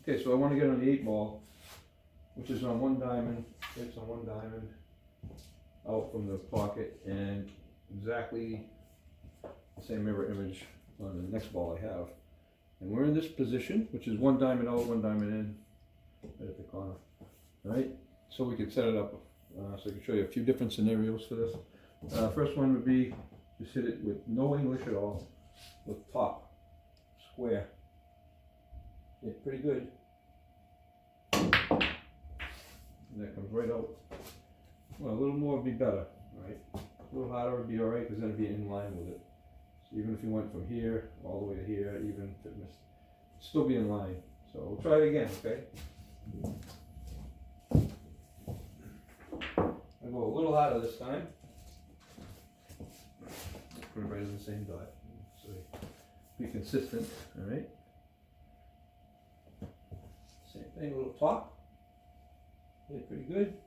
Okay, so I want to get on the 8 ball, which is on 1 diamond. It's on 1 diamond out from the pocket, and exactly the same mirror image on the next ball I have. And we're in this position, which is 1 diamond out, 1 diamond in, right at the corner. Alright, so we can set it up so I can show you a few different scenarios for this. First one would be just hit it with no English at all, with top, square. Yeah, pretty good. And that comes right out. Well, a little more would be better, right? A little harder would be alright, because then it'd be in line with it. So even if you went from here all the way to here, even if it missed, it'd still be in line. So we'll try it again, okay? I'll go a little harder this time. Put it right in the same dot. So be consistent, alright? Same thing, a little top. Yeah, pretty good.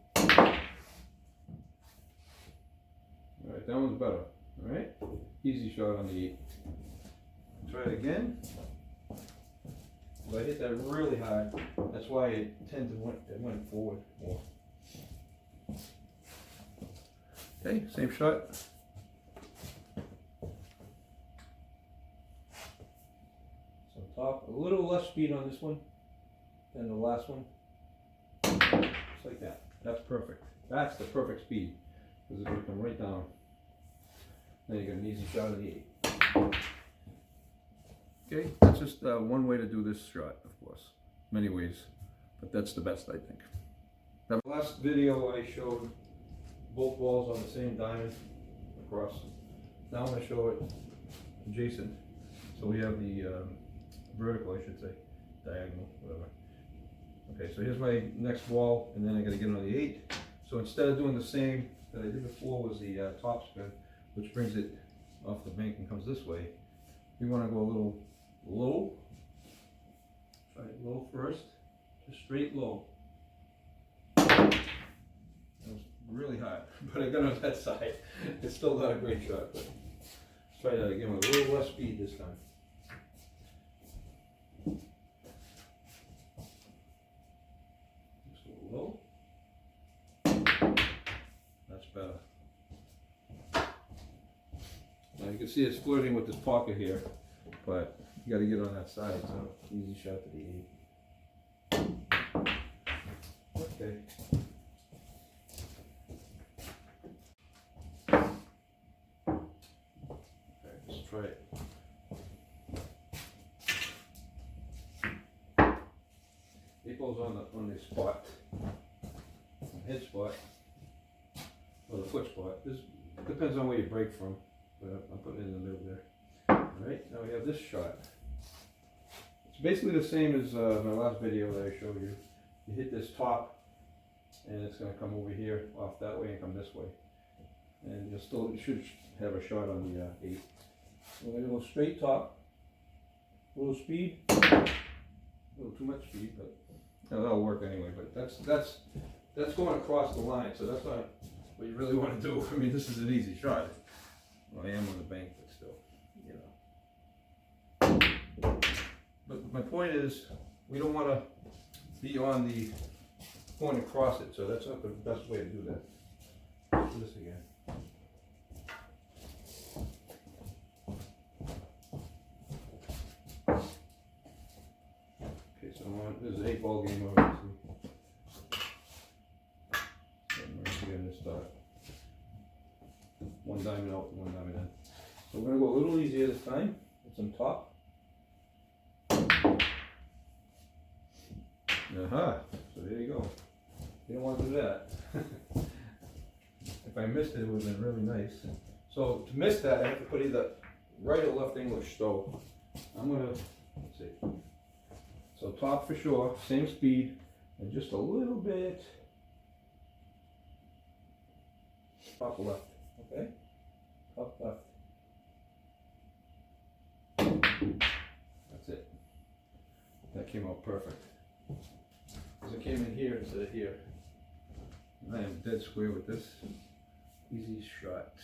Alright, that one's better. Alright? Easy shot on the 8. Try it again. If I hit that really hard, that's why it went forward more. Okay, same shot. So top, a little less speed on this one than the last one. Just like that. That's perfect. That's the perfect speed. Because it's going to come right down. Then you get an easy shot of the 8. Okay, that's just one way to do this shot, of course. Many ways, but that's the best, I think. Now, last video I showed both balls on the same diamond across. Now I'm going to show it adjacent. So we have the vertical, I should say, diagonal, whatever. Okay, so here's my next ball, and then I got to get on the 8. So instead of doing the same that I did before was the top spin, which brings it off the bank and comes this way. We want to go a little low. Try it low first, just straight low. That was really hard, but I got on that side. It's still not a great shot, but let's try that again with a little less speed this time. Just a little low. That's better. Now you can see it's flirting with this pocket here, but you got to get on that side, so easy shot to the 8. Okay. Okay, let's try it. 8 balls on the spot, head spot, or the foot spot. This depends on where you break from. But I'm putting it in the middle there. Alright, now we have this shot. It's basically the same as my last video that I showed you. You hit this top, and it's going to come over here, off that way, and come this way. And you should have a shot on the 8. We're going to go straight top, a little speed, a little too much speed, but that'll work anyway. But that's going across the line, so that's not what you really want to do. I mean, this is an easy shot. Well, I am on the bank, but still, you know. But my point is, we don't want to be on the going across it, so that's not the best way to do that. Let's do this again. Okay, so this is an 8 ball game, obviously. And we're getting this start. 1 diamond out, 1 diamond in. So we're going to go a little easier this time with some top. Aha, so there you go. You don't want to do that. If I missed it, it would have been really nice. So to miss that, I have to put either right or left English. So I'm going to, let's see. So top for sure, same speed, and just a little bit top left. Okay, top left. That's it. That came out perfect. Because it came in here instead of here. I am dead square with this. Easy shot.